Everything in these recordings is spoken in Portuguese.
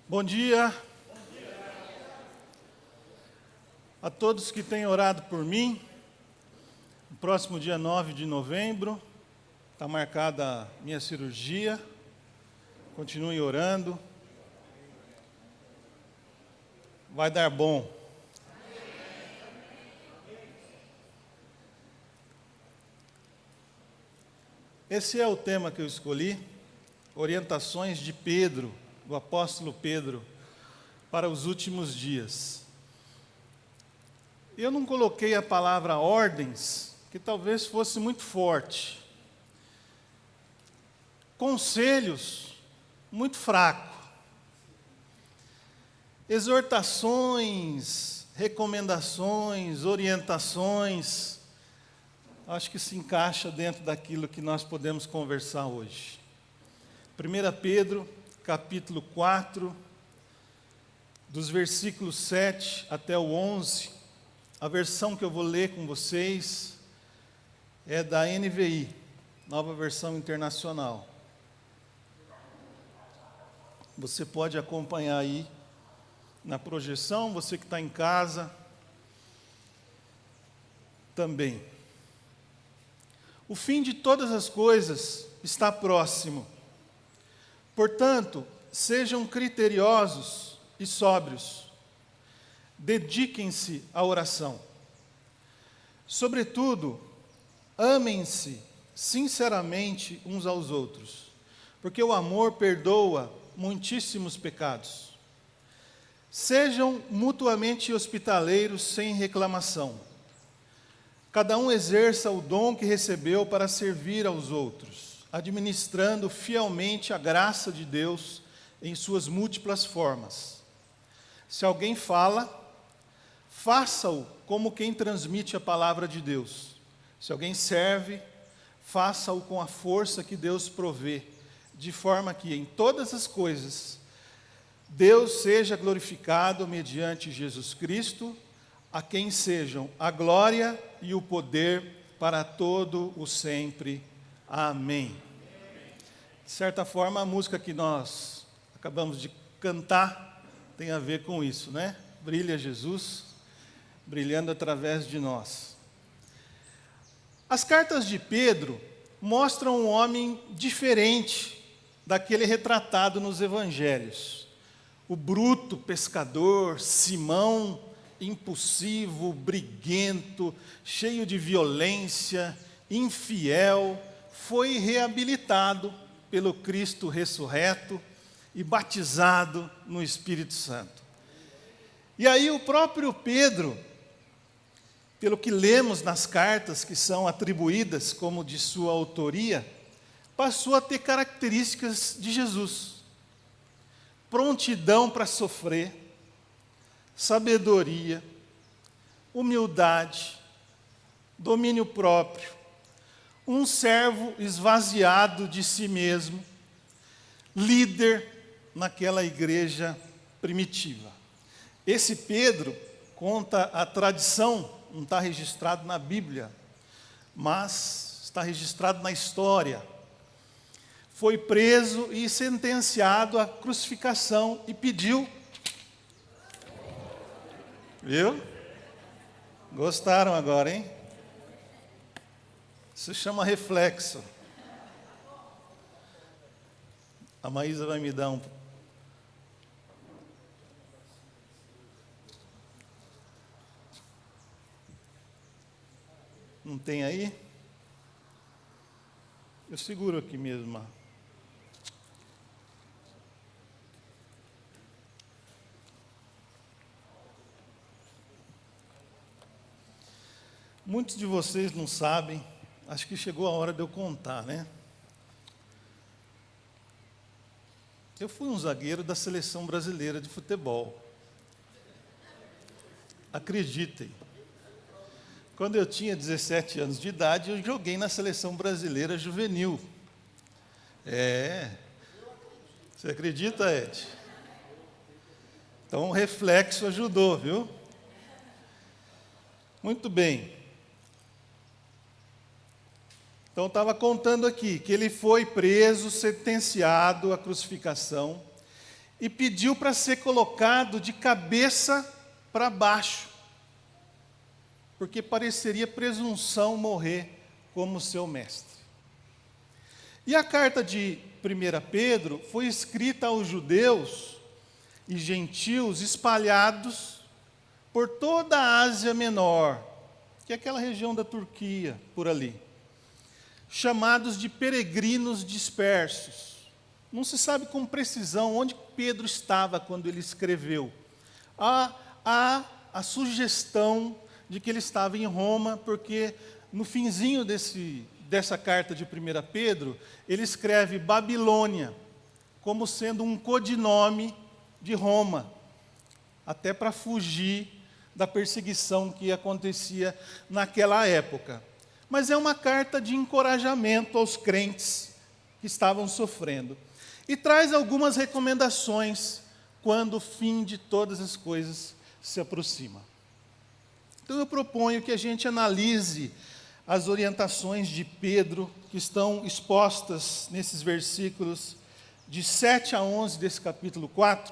Bom dia a todos que têm orado por mim. No próximo dia 9 de novembro, está marcada a minha cirurgia. Continue orando. Vai dar bom. Esse é o tema que eu escolhi, orientações de Pedro, do apóstolo Pedro, para os últimos dias. Eu não coloquei a palavra ordens, que talvez fosse muito forte. Conselhos, muito fraco. Exortações, recomendações, orientações, acho que se encaixa dentro daquilo que nós podemos conversar hoje. 1 Pedro, capítulo 4, dos versículos 7 até o 11, a versão que eu vou ler com vocês é da NVI, Nova Versão Internacional. Você pode acompanhar aí na projeção, você que está em casa também. O fim de todas as coisas está próximo. Portanto, sejam criteriosos e sóbrios. Dediquem-se à oração. Sobretudo, amem-se sinceramente uns aos outros, porque o amor perdoa muitíssimos pecados. Sejam mutuamente hospitaleiros sem reclamação. Cada um exerça o dom que recebeu para servir aos outros, administrando fielmente a graça de Deus em suas múltiplas formas. Se alguém fala, faça-o como quem transmite a palavra de Deus. Se alguém serve, faça-o com a força que Deus provê, de forma que em todas as coisas Deus seja glorificado mediante Jesus Cristo, a quem sejam a glória e o poder para todo o sempre. Amém. De certa forma, a música que nós acabamos de cantar tem a ver com isso, né? Brilha Jesus, brilhando através de nós. As cartas de Pedro mostram um homem diferente daquele retratado nos evangelhos. O bruto pescador, Simão, impulsivo, briguento, cheio de violência, infiel, foi reabilitado pelo Cristo ressurreto e batizado no Espírito Santo. E aí o próprio Pedro, pelo que lemos nas cartas que são atribuídas como de sua autoria, passou a ter características de Jesus. Prontidão para sofrer, sabedoria, humildade, domínio próprio, um servo esvaziado de si mesmo, líder naquela igreja primitiva. Esse Pedro, conta a tradição, não está registrado na Bíblia, mas está registrado na história. Foi preso e sentenciado à crucificação e pediu. Viu? Gostaram agora, hein? Isso chama reflexo. A Maísa vai me dar um... Não tem aí? Eu seguro aqui mesmo. Muitos de vocês não sabem, acho que chegou a hora de eu contar, né? Eu fui um zagueiro da seleção brasileira de futebol. Acreditem. Quando eu tinha 17 anos de idade, eu joguei na seleção brasileira juvenil. Você acredita, Ed? Então o reflexo ajudou, viu? Muito bem. Então, estava contando aqui que ele foi preso, sentenciado à crucificação, e pediu para ser colocado de cabeça para baixo, porque pareceria presunção morrer como seu mestre. E a carta de 1 Pedro foi escrita aos judeus e gentios espalhados por toda a Ásia Menor, que é aquela região da Turquia, por ali, chamados de peregrinos dispersos. Não se sabe com precisão onde Pedro estava quando ele escreveu. Há a sugestão de que ele estava em Roma, porque no finzinho dessa carta de 1 Pedro, ele escreve Babilônia, como sendo um codinome de Roma, até para fugir da perseguição que acontecia naquela época. Mas é uma carta de encorajamento aos crentes que estavam sofrendo. E traz algumas recomendações quando o fim de todas as coisas se aproxima. Então eu proponho que a gente analise as orientações de Pedro, que estão expostas nesses versículos de 7 a 11 desse capítulo 4,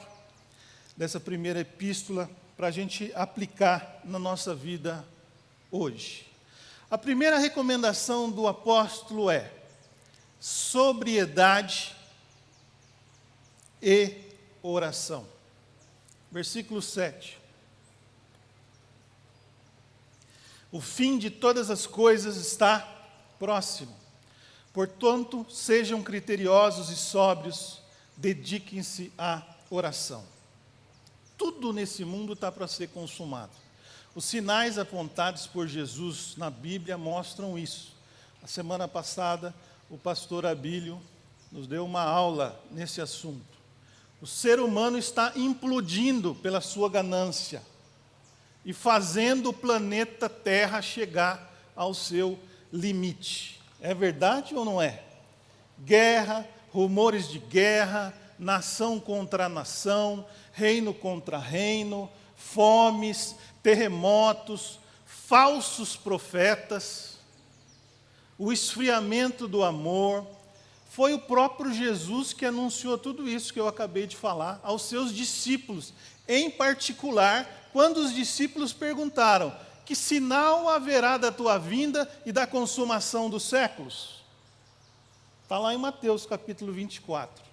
dessa primeira epístola, para a gente aplicar na nossa vida hoje. A primeira recomendação do apóstolo é sobriedade e oração. Versículo 7. O fim de todas as coisas está próximo. Portanto, sejam criteriosos e sóbrios, dediquem-se à oração. Tudo nesse mundo está para ser consumado. Os sinais apontados por Jesus na Bíblia mostram isso. A semana passada, o pastor Abílio nos deu uma aula nesse assunto. O ser humano está implodindo pela sua ganância e fazendo o planeta Terra chegar ao seu limite. É verdade ou não é? Guerra, rumores de guerra, nação contra nação, reino contra reino, fomes, terremotos, falsos profetas, o esfriamento do amor. Foi o próprio Jesus que anunciou tudo isso que eu acabei de falar aos seus discípulos, em particular, quando os discípulos perguntaram: que sinal haverá da tua vinda e da consumação dos séculos? Está lá em Mateus capítulo 24.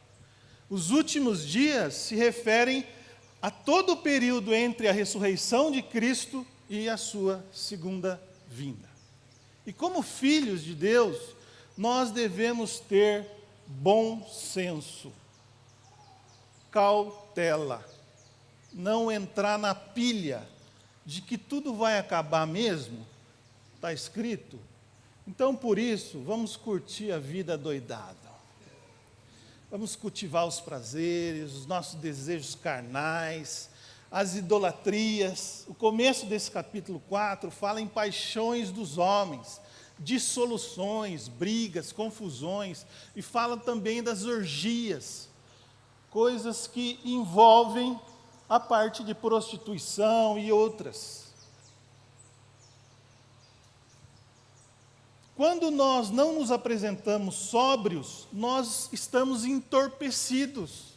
Os últimos dias se referem a todo o período entre a ressurreição de Cristo e a sua segunda vinda. E como filhos de Deus, nós devemos ter bom senso, cautela, não entrar na pilha de que tudo vai acabar mesmo, está escrito. Então, por isso, vamos curtir a vida doidada. Vamos cultivar os prazeres, os nossos desejos carnais, as idolatrias. O começo desse capítulo 4 fala em paixões dos homens, dissoluções, brigas, confusões, e fala também das orgias, coisas que envolvem a parte de prostituição e outras. Quando nós não nos apresentamos sóbrios, nós estamos entorpecidos,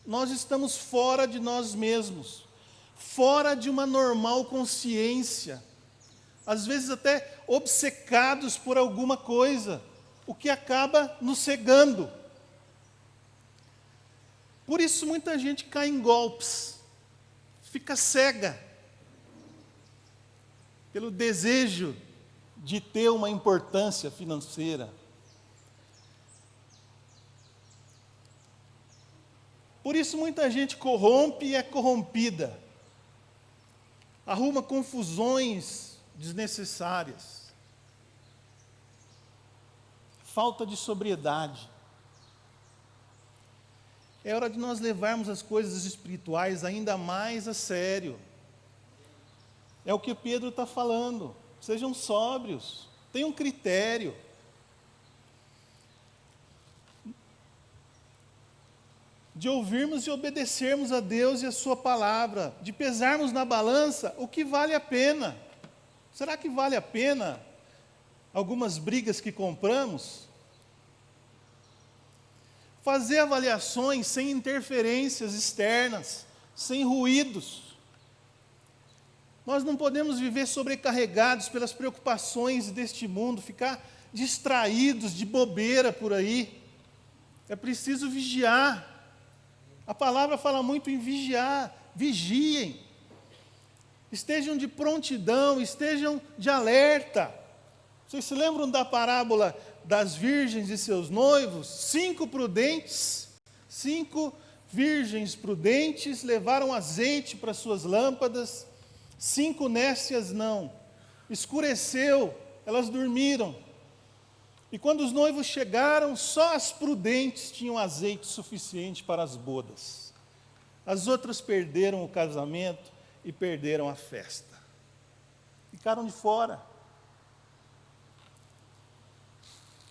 nós estamos fora de nós mesmos, fora de uma normal consciência, às vezes até obcecados por alguma coisa, o que acaba nos cegando. Por isso muita gente cai em golpes, fica cega pelo desejo de ter uma importância financeira. Por isso muita gente corrompe e é corrompida, arruma confusões desnecessárias, falta de sobriedade. É hora de nós levarmos as coisas espirituais ainda mais a sério. É o que Pedro está falando. Sejam sóbrios, tenham critério. De ouvirmos e obedecermos a Deus e a sua palavra, de pesarmos na balança o que vale a pena. Será que vale a pena algumas brigas que compramos? fazer avaliações sem interferências externas, sem ruídos. Nós não podemos viver sobrecarregados pelas preocupações deste mundo, ficar distraídos de bobeira por aí. É preciso vigiar. A palavra fala muito em vigiar. Vigiem. Estejam de prontidão, estejam de alerta. Vocês se lembram da parábola das virgens e seus noivos? 5 virgens prudentes levaram azeite para suas lâmpadas, 5 nécias não. Escureceu, elas dormiram. E quando os noivos chegaram, só as prudentes tinham azeite suficiente para as bodas. As outras perderam o casamento e perderam a festa. Ficaram de fora.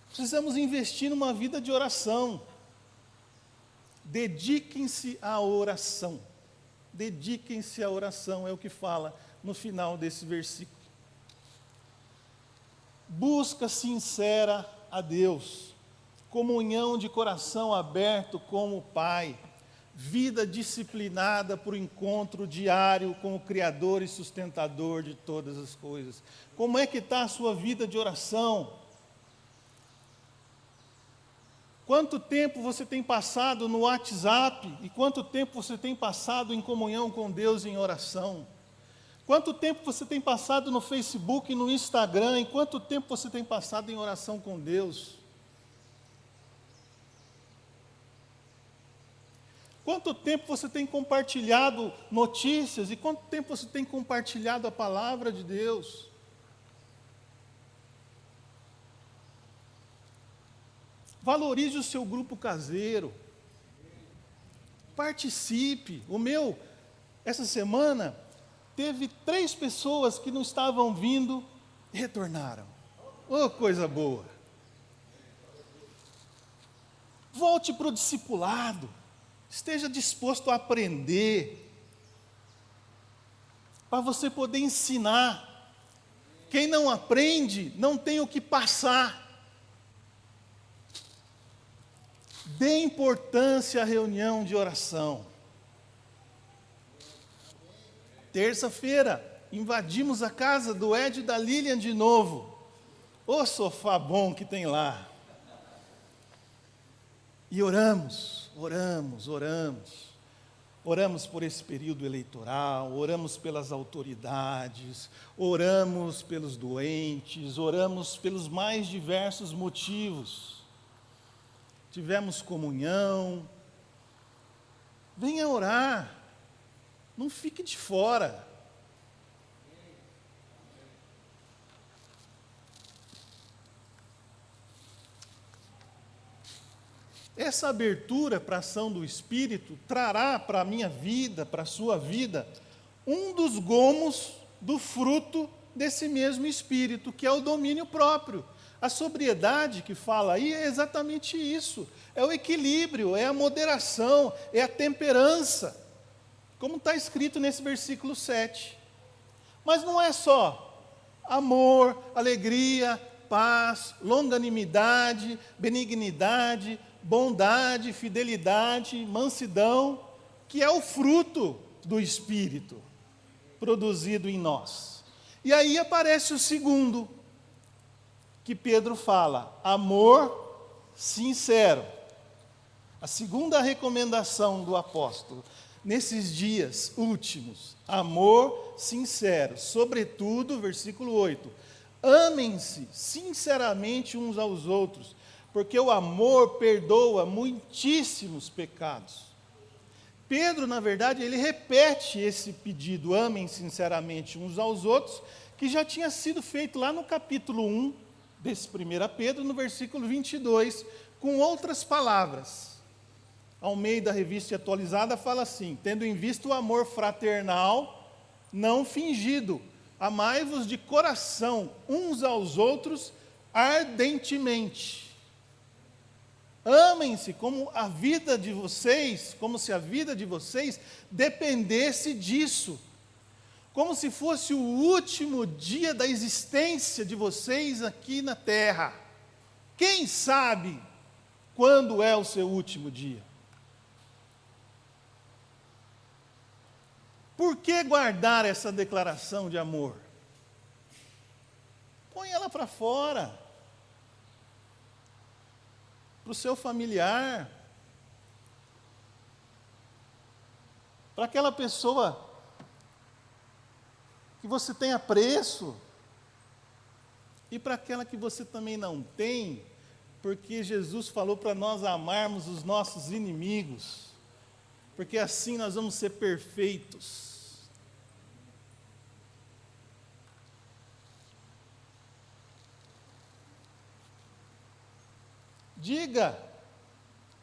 Precisamos investir numa vida de oração. Dediquem-se à oração. Dediquem-se à oração, é o que fala no final desse versículo. Busca sincera a Deus, comunhão de coração aberto com o Pai, vida disciplinada por encontro diário com o Criador e sustentador de todas as coisas. Como é que está a sua vida de oração? Quanto tempo você tem passado no WhatsApp e quanto tempo você tem passado em comunhão com Deus em oração? Quanto tempo você tem passado no Facebook e no Instagram? E quanto tempo você tem passado em oração com Deus? Quanto tempo você tem compartilhado notícias? E quanto tempo você tem compartilhado a palavra de Deus? Valorize o seu grupo caseiro. Participe. Essa semana, teve 3 pessoas que não estavam vindo e retornaram. Oh, coisa boa! Volte para o discipulado. Esteja disposto a aprender. Para você poder ensinar. Quem não aprende, não tem o que passar. Dê importância à reunião de oração. Terça-feira, invadimos a casa do Ed e da Lilian de novo. Ô sofá bom que tem lá. E oramos. Oramos por esse período eleitoral, oramos pelas autoridades, oramos pelos doentes, oramos pelos mais diversos motivos. Tivemos comunhão. Venha orar. Não fique de fora. Essa abertura para a ação do Espírito trará para a minha vida, para a sua vida, um dos gomos do fruto desse mesmo Espírito, que é o domínio próprio. A sobriedade que fala aí é exatamente isso. É o equilíbrio, é a moderação, é a temperança. Como está escrito nesse versículo 7. Mas não é só amor, alegria, paz, longanimidade, benignidade, bondade, fidelidade, mansidão, que é o fruto do Espírito produzido em nós. E aí aparece o segundo, que Pedro fala, amor sincero. A segunda recomendação do apóstolo. Nesses dias últimos, amor sincero, sobretudo, versículo 8, amem-se sinceramente uns aos outros, porque o amor perdoa muitíssimos pecados. Pedro, na verdade, ele repete esse pedido, amem sinceramente uns aos outros, que já tinha sido feito lá no capítulo 1, desse 1 Pedro, no versículo 22, com outras palavras. Almeida, Revista Atualizada, fala assim, tendo em vista o amor fraternal, não fingido, amai-vos de coração uns aos outros ardentemente. Amem-se como a vida de vocês, como se a vida de vocês dependesse disso. Como se fosse o último dia da existência de vocês aqui na terra. Quem sabe quando é o seu último dia? Por que guardar essa declaração de amor? Põe ela para fora, para o seu familiar, para aquela pessoa que você tem apreço, e para aquela que você também não tem, porque Jesus falou para nós amarmos os nossos inimigos, porque assim nós vamos ser perfeitos. Diga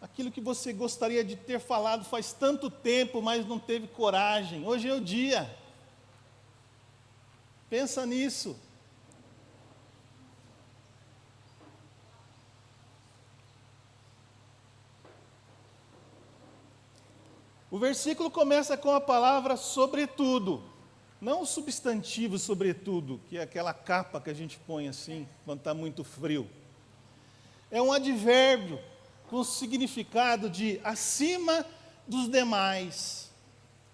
aquilo que você gostaria de ter falado faz tanto tempo, mas não teve coragem. Hoje é o dia. Pensa nisso. O versículo começa com a palavra sobretudo, não o substantivo sobretudo, que é aquela capa que a gente põe assim, quando está muito frio. É um advérbio com o significado de acima dos demais,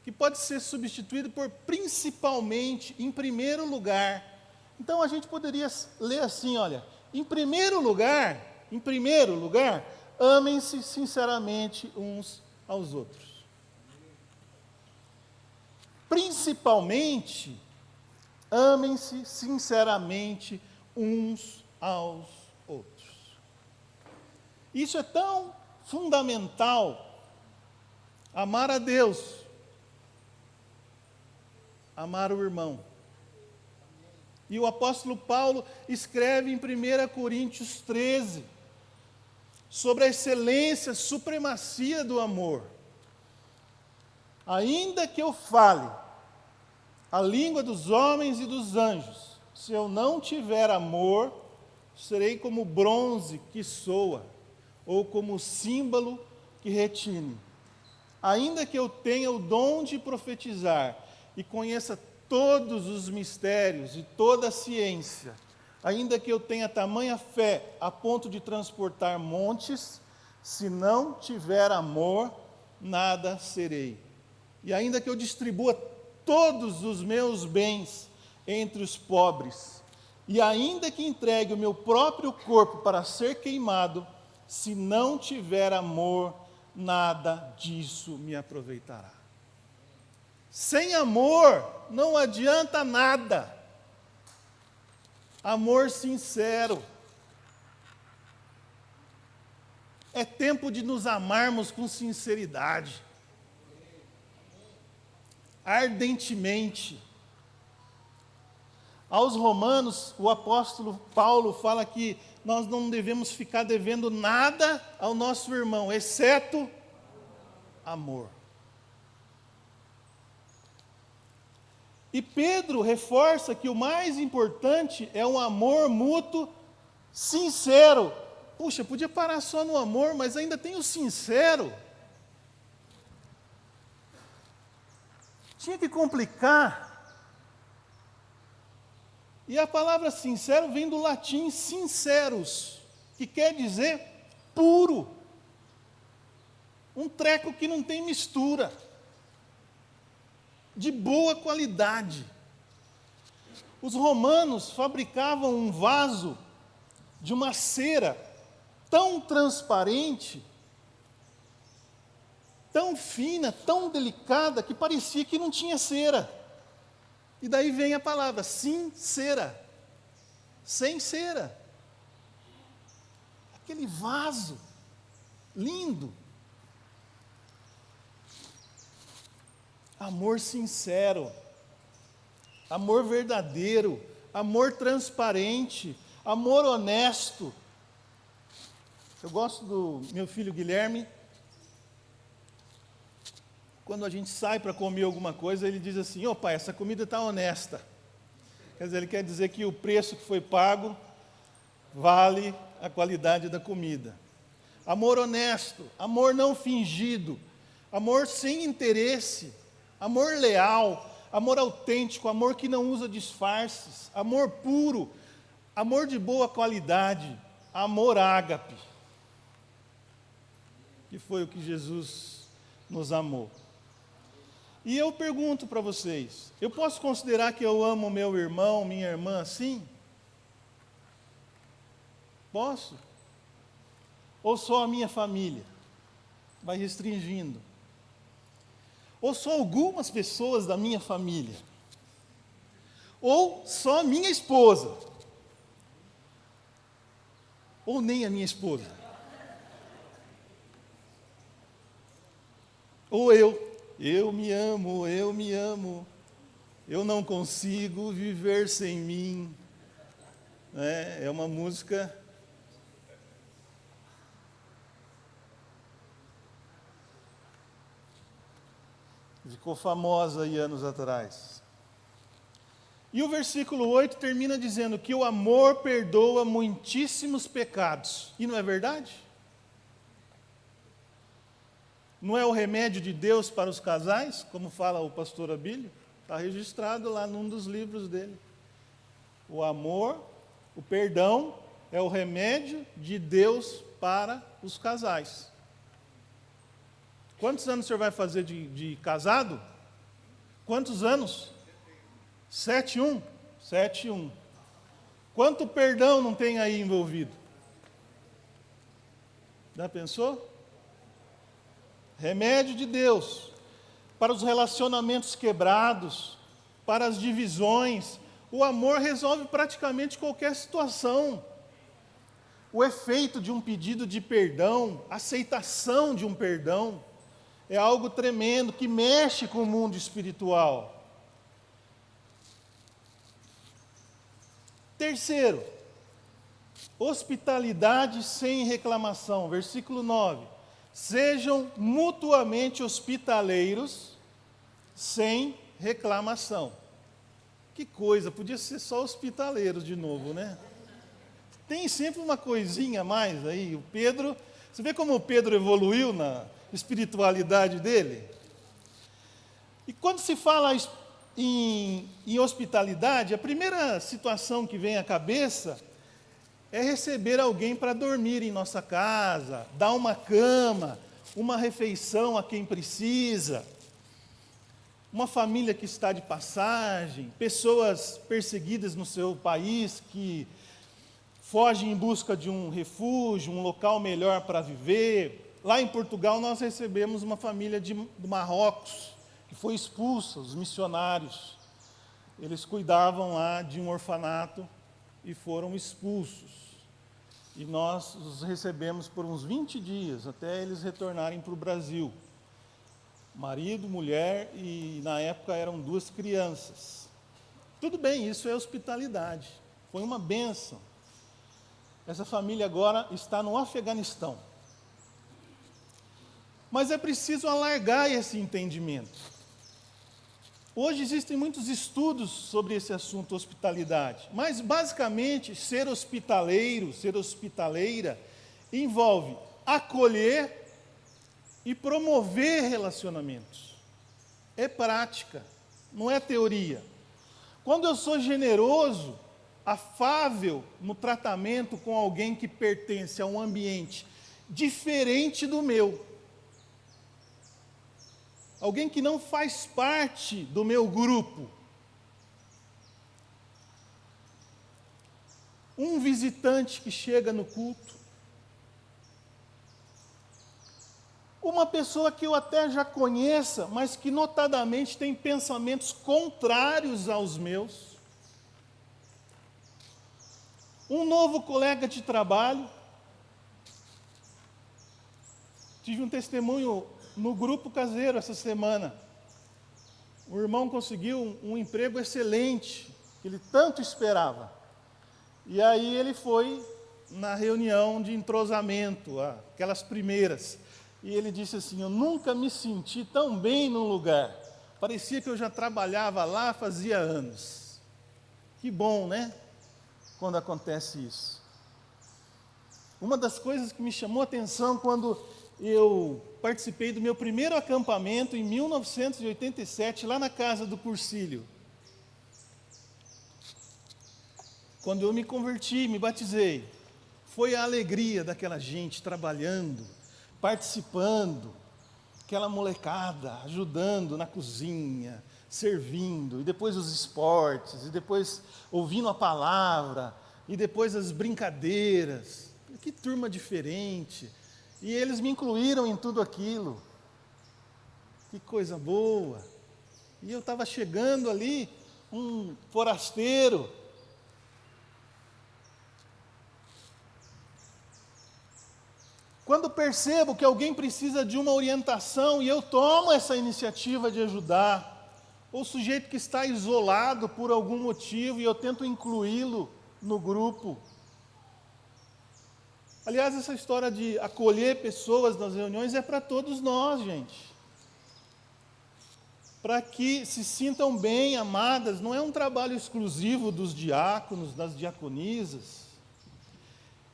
que pode ser substituído por principalmente, em primeiro lugar. Então a gente poderia ler assim, olha, em primeiro lugar, amem-se sinceramente uns aos outros. Principalmente, amem-se sinceramente uns aos outros. Isso é tão fundamental, amar a Deus, amar o irmão. E o apóstolo Paulo escreve em 1 Coríntios 13, sobre a excelência, supremacia do amor. Ainda que eu fale a língua dos homens e dos anjos, se eu não tiver amor, serei como bronze que soa, ou como símbolo que retine. Ainda que eu tenha o dom de profetizar e conheça todos os mistérios e toda a ciência, ainda que eu tenha tamanha fé a ponto de transportar montes, se não tiver amor, nada serei. E ainda que eu distribua todos os meus bens entre os pobres, e ainda que entregue o meu próprio corpo para ser queimado, se não tiver amor, nada disso me aproveitará. Sem amor, não adianta nada. Amor sincero. É tempo de nos amarmos com sinceridade. Ardentemente. Aos Romanos, o apóstolo Paulo fala que nós não devemos ficar devendo nada ao nosso irmão, exceto amor. E Pedro reforça que o mais importante é um amor mútuo sincero. Puxa, podia parar só no amor, mas ainda tem o sincero. Tinha que complicar. E a palavra sincero vem do latim sinceros, que quer dizer puro. Um treco que não tem mistura. De boa qualidade. Os romanos fabricavam um vaso de uma cera tão transparente, tão fina, tão delicada, que parecia que não tinha cera. E daí vem a palavra sincera, sem cera. Aquele vaso lindo. Amor sincero, amor verdadeiro, amor transparente, amor honesto. Eu gosto do meu filho Guilherme. Quando a gente sai para comer alguma coisa, ele diz assim: ô pai, essa comida está honesta. Quer dizer, ele quer dizer que o preço que foi pago vale a qualidade da comida. Amor honesto, amor não fingido, amor sem interesse, amor leal, amor autêntico, amor que não usa disfarces, amor puro, amor de boa qualidade, amor ágape. que foi o que Jesus nos amou. E eu pergunto para vocês, eu posso considerar que eu amo meu irmão, minha irmã assim? Posso? Ou só a minha família? Vai restringindo. Ou só algumas pessoas da minha família? Ou só a minha esposa? Ou nem a minha esposa? Ou eu me amo, eu não consigo viver sem mim. É uma música. Ficou famosa aí anos atrás. E o versículo 8 termina dizendo que o amor perdoa muitíssimos pecados. E não é verdade? Não é o remédio de Deus para os casais, como fala o pastor Abílio? Está registrado lá num dos livros dele. O amor, o perdão, é o remédio de Deus para os casais. Quantos anos o senhor vai fazer de casado? Quantos anos? 7-1? 7-1. Quanto perdão não tem aí envolvido? Já pensou? Remédio de Deus para os relacionamentos quebrados, para as divisões. O amor resolve praticamente qualquer situação. O efeito de um pedido de perdão, a aceitação de um perdão, é algo tremendo que mexe com o mundo espiritual. Terceiro, hospitalidade sem reclamação. Versículo 9. Sejam mutuamente hospitaleiros sem reclamação. Que coisa, podia ser só hospitaleiros de novo, né? Tem sempre uma coisinha a mais aí. O Pedro, você vê como o Pedro evoluiu na espiritualidade dele? E quando se fala em hospitalidade, a primeira situação que vem à cabeça é receber alguém para dormir em nossa casa, dar uma cama, uma refeição a quem precisa, uma família que está de passagem, pessoas perseguidas no seu país que fogem em busca de um refúgio, um local melhor para viver. Lá em Portugal nós recebemos uma família do Marrocos, que foi expulsa, os missionários. Eles cuidavam lá de um orfanato e foram expulsos. E nós os recebemos por uns 20 dias, até eles retornarem para o Brasil. Marido, mulher e, na época, eram 2 crianças. Tudo bem, isso é hospitalidade. Foi uma bênção. Essa família agora está no Afeganistão. Mas é preciso alargar esse entendimento. Hoje existem muitos estudos sobre esse assunto, hospitalidade. Mas, basicamente, ser hospitaleiro, ser hospitaleira, envolve acolher e promover relacionamentos. É prática, não é teoria. Quando eu sou generoso, afável no tratamento com alguém que pertence a um ambiente diferente do meu, alguém que não faz parte do meu grupo, um visitante que chega no culto, uma pessoa que eu até já conheça, mas que notadamente tem pensamentos contrários aos meus, um novo colega de trabalho. Tive um testemunho no grupo caseiro essa semana. O irmão conseguiu um emprego excelente, que ele tanto esperava. E aí ele foi na reunião de entrosamento, aquelas primeiras. E ele disse assim: eu nunca me senti tão bem num lugar. Parecia que eu já trabalhava lá fazia anos. Que bom, né? Quando acontece isso. Uma das coisas que me chamou a atenção quando eu participei do meu primeiro acampamento em 1987, lá na casa do Cursilho. Quando eu me converti, me batizei, foi a alegria daquela gente trabalhando, participando, aquela molecada ajudando na cozinha, servindo, e depois os esportes, e depois ouvindo a palavra, e depois as brincadeiras. Que turma diferente. E eles me incluíram em tudo aquilo. Que coisa boa. E eu estava chegando ali, um forasteiro. Quando percebo que alguém precisa de uma orientação e eu tomo essa iniciativa de ajudar, ou o sujeito que está isolado por algum motivo e eu tento incluí-lo no grupo. Aliás, essa história de acolher pessoas nas reuniões é para todos nós, gente. Para que se sintam bem, amadas, não é um trabalho exclusivo dos diáconos, das diaconisas.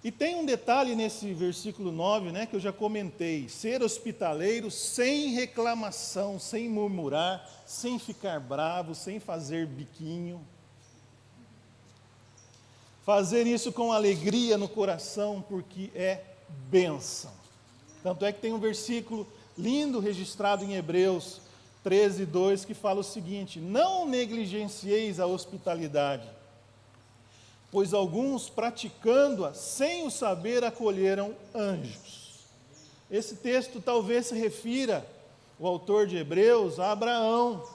E tem um detalhe nesse versículo 9, que eu já comentei: ser hospitaleiro sem reclamação, sem murmurar, sem ficar bravo, sem fazer biquinho. Fazer isso com alegria no coração, porque é bênção. Tanto é que tem um versículo lindo registrado em Hebreus 13, 2, que fala o seguinte: não negligencieis a hospitalidade, pois alguns, praticando-a sem o saber, acolheram anjos. Esse texto talvez se refira, o autor de Hebreus, a Abraão,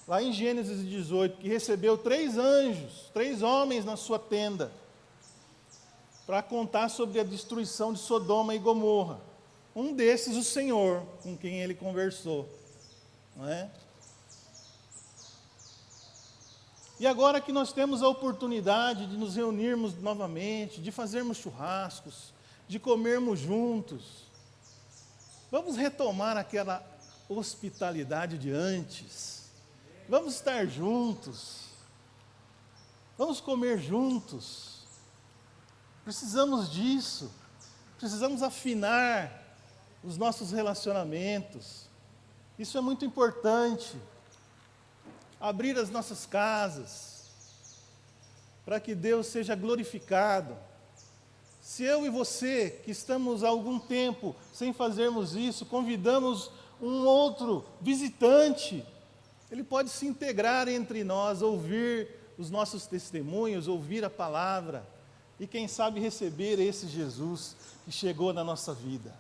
lá em Gênesis 18, que recebeu 3 anjos, 3 homens na sua tenda, para contar sobre a destruição de Sodoma e Gomorra. Um desses, o Senhor, com quem ele conversou. Não é? E agora que nós temos a oportunidade de nos reunirmos novamente, de fazermos churrascos, de comermos juntos, vamos retomar aquela hospitalidade de antes. Vamos estar juntos, vamos comer juntos. Precisamos disso, precisamos afinar os nossos relacionamentos. Isso é muito importante. Abrir as nossas casas, para que Deus seja glorificado. Se eu e você, que estamos há algum tempo sem fazermos isso, convidamos um outro visitante, ele pode se integrar entre nós, ouvir os nossos testemunhos, ouvir a palavra, e quem sabe receber esse Jesus que chegou na nossa vida.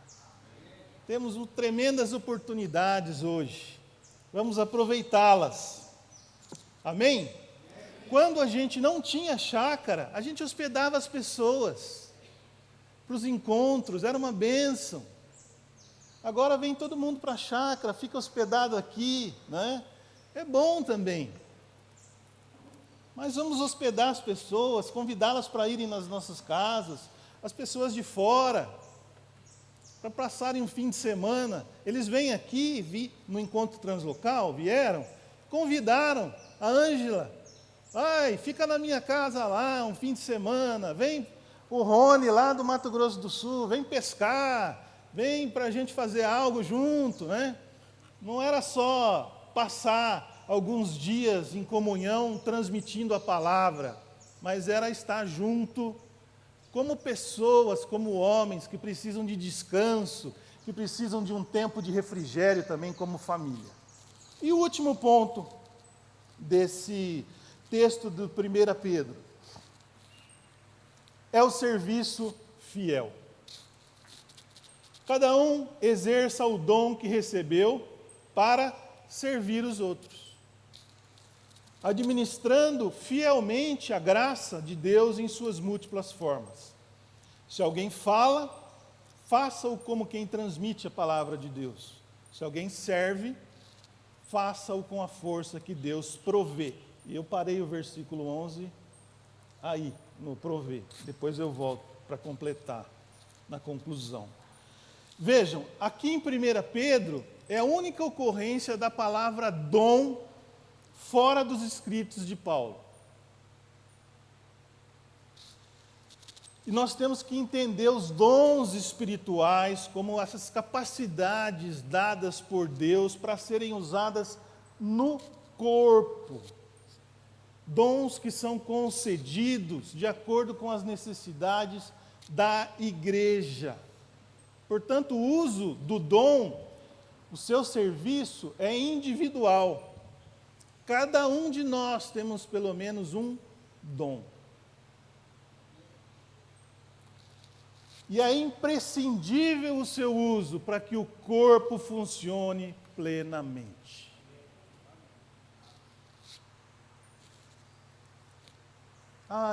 Temos tremendas oportunidades hoje, vamos aproveitá-las. Amém? Quando a gente não tinha chácara, a gente hospedava as pessoas para os encontros, era uma bênção. Agora vem todo mundo para a chácara, fica hospedado aqui, né? É bom também. Mas vamos hospedar as pessoas, convidá-las para irem nas nossas casas, as pessoas de fora, para passarem um fim de semana. Eles vêm aqui, no encontro translocal, vieram, convidaram a Ângela, fica na minha casa lá um fim de semana, vem o Rony lá do Mato Grosso do Sul, vem pescar, vem para a gente fazer algo junto, né? Não era só passar alguns dias em comunhão, transmitindo a palavra, mas era estar junto, como pessoas, como homens, que precisam de descanso, que precisam de um tempo de refrigério também, como família. E o último ponto desse texto do 1 Pedro é o serviço fiel. Cada um exerça o dom que recebeu para servir os outros, administrando fielmente a graça de Deus em suas múltiplas formas. Se alguém fala, faça-o como quem transmite a palavra de Deus. Se alguém serve, faça-o com a força que Deus provê. E eu parei o versículo 11 aí, no provê. Depois eu volto para completar, na conclusão. Vejam, aqui em 1 Pedro, é a única ocorrência da palavra dom fora dos escritos de Paulo. E nós temos que entender os dons espirituais como essas capacidades dadas por Deus para serem usadas no corpo. Dons que são concedidos de acordo com as necessidades da igreja. Portanto, o uso do dom, o seu serviço é individual. Cada um de nós temos pelo menos um dom. E é imprescindível o seu uso para que o corpo funcione plenamente.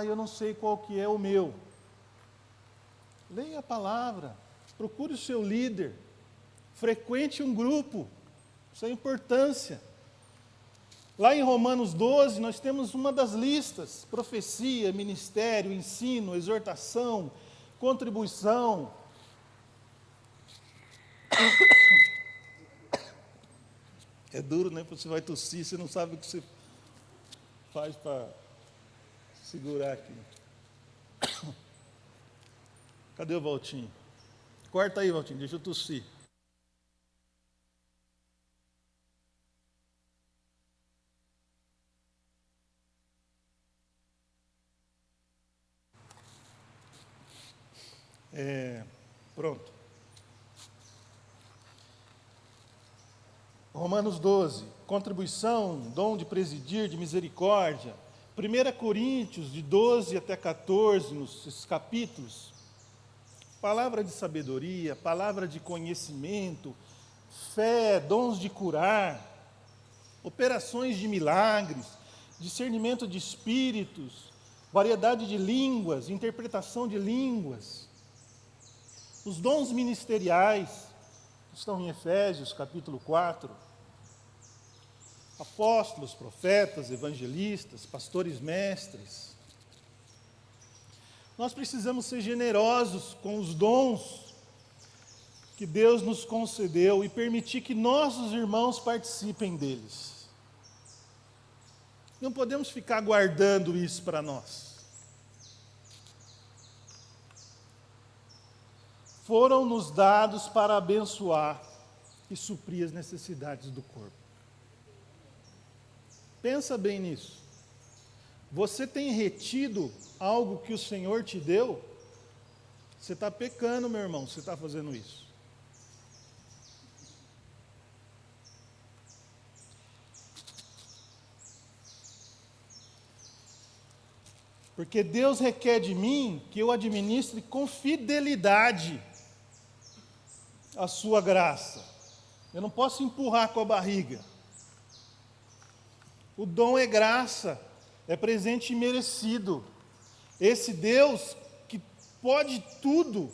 Eu não sei qual que é o meu. Leia a palavra, procure o seu líder, frequente um grupo, isso é importância. Lá em Romanos 12, nós temos uma das listas: profecia, ministério, ensino, exortação, contribuição. É duro, né? Você vai tossir, você não sabe o que você faz para segurar aqui. Cadê o Valtinho? Corta aí, Valtinho, deixa eu tossir. Pronto. Romanos 12, contribuição, dom de presidir, de misericórdia. 1 Coríntios, de 12 até 14, nos capítulos. Palavra de sabedoria, palavra de conhecimento, fé, dons de curar, operações de milagres, discernimento de espíritos, variedade de línguas, interpretação de línguas. Os dons ministeriais estão em Efésios, capítulo 4. Apóstolos, profetas, evangelistas, pastores mestres. Nós precisamos ser generosos com os dons que Deus nos concedeu e permitir que nossos irmãos participem deles. Não podemos ficar guardando isso para nós. Foram nos dados para abençoar e suprir as necessidades do corpo. Pensa bem nisso. Você tem retido algo que o Senhor te deu? Você está pecando, meu irmão, você está fazendo isso. Porque Deus requer de mim que eu administre com fidelidade a sua graça. Eu não posso empurrar com a barriga. O dom é graça, é presente imerecido. Esse Deus que pode tudo,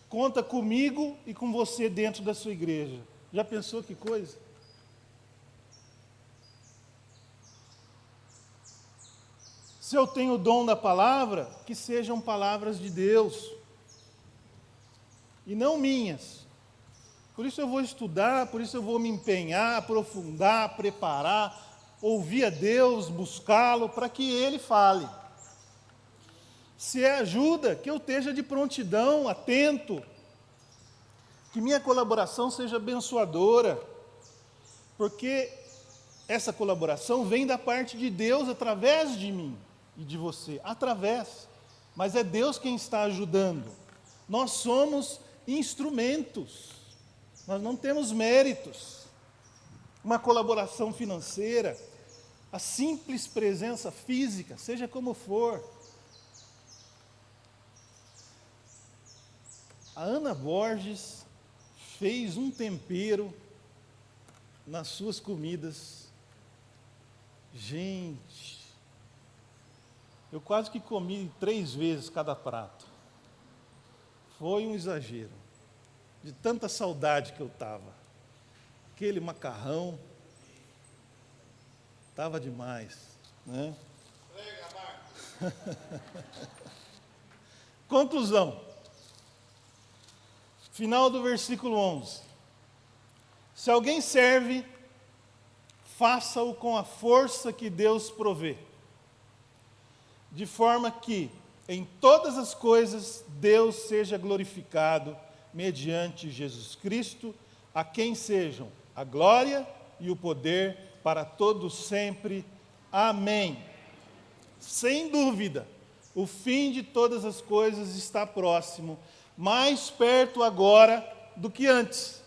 conta comigo e com você dentro da sua igreja. Já pensou que coisa? Se eu tenho o dom da palavra, que sejam palavras de Deus e não minhas. Por isso eu vou estudar, por isso eu vou me empenhar, aprofundar, preparar, ouvir a Deus, buscá-lo, para que Ele fale. Se é ajuda, que eu esteja de prontidão, atento, que minha colaboração seja abençoadora, porque essa colaboração vem da parte de Deus através de mim e de você, mas é Deus quem está ajudando. Nós somos instrumentos, nós não temos méritos. Uma colaboração financeira, a simples presença física, seja como for. A Ana Borges fez um tempero nas suas comidas. Gente, eu quase que comi 3 vezes cada prato. Foi um exagero, de tanta saudade que eu estava. Aquele macarrão estava demais, né? Conclusão. Final do versículo 11. Se alguém serve, faça-o com a força que Deus provê, de forma que, em todas as coisas, Deus seja glorificado mediante Jesus Cristo, a quem sejam a glória e o poder para todos sempre. Amém. Sem dúvida, o fim de todas as coisas está próximo. mais perto agora do que antes.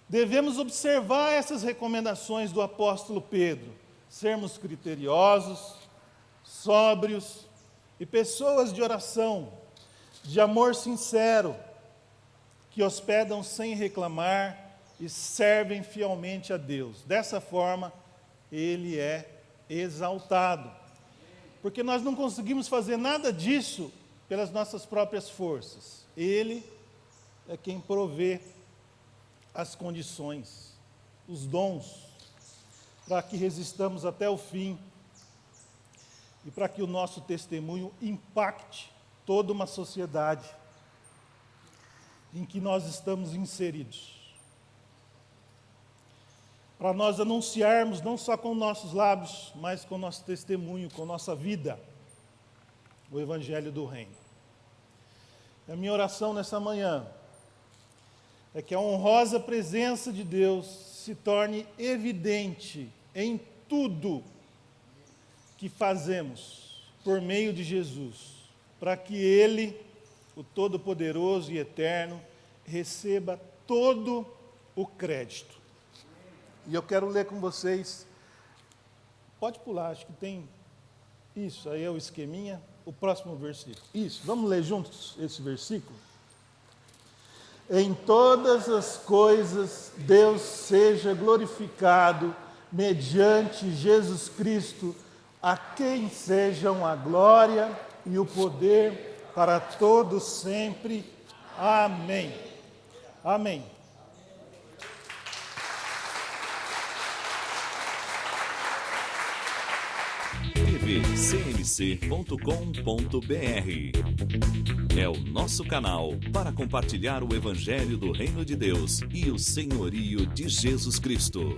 Devemos observar essas recomendações do apóstolo Pedro, sermos criteriosos, sóbrios e pessoas de oração, de amor sincero, que hospedam sem reclamar e servem fielmente a Deus. Dessa forma, Ele é exaltado. Porque nós não conseguimos fazer nada disso pelas nossas próprias forças. Ele é quem provê as condições, os dons, para que resistamos até o fim e para que o nosso testemunho impacte toda uma sociedade em que nós estamos inseridos. Para nós anunciarmos, não só com nossos lábios, mas com nosso testemunho, com nossa vida, o Evangelho do Reino. A minha oração nessa manhã é que a honrosa presença de Deus se torne evidente em tudo que fazemos por meio de Jesus, para que Ele, o Todo-Poderoso e Eterno, receba todo o crédito. E eu quero ler com vocês, pode pular, acho que tem isso, aí é o esqueminha, o próximo versículo. Isso, vamos ler juntos esse versículo? Em todas as coisas, Deus seja glorificado mediante Jesus Cristo, a quem sejam a glória e o poder para todos sempre. Amém. Amém. tvcmc.com.br é o nosso canal para compartilhar o Evangelho do Reino de Deus e o senhorio de Jesus Cristo.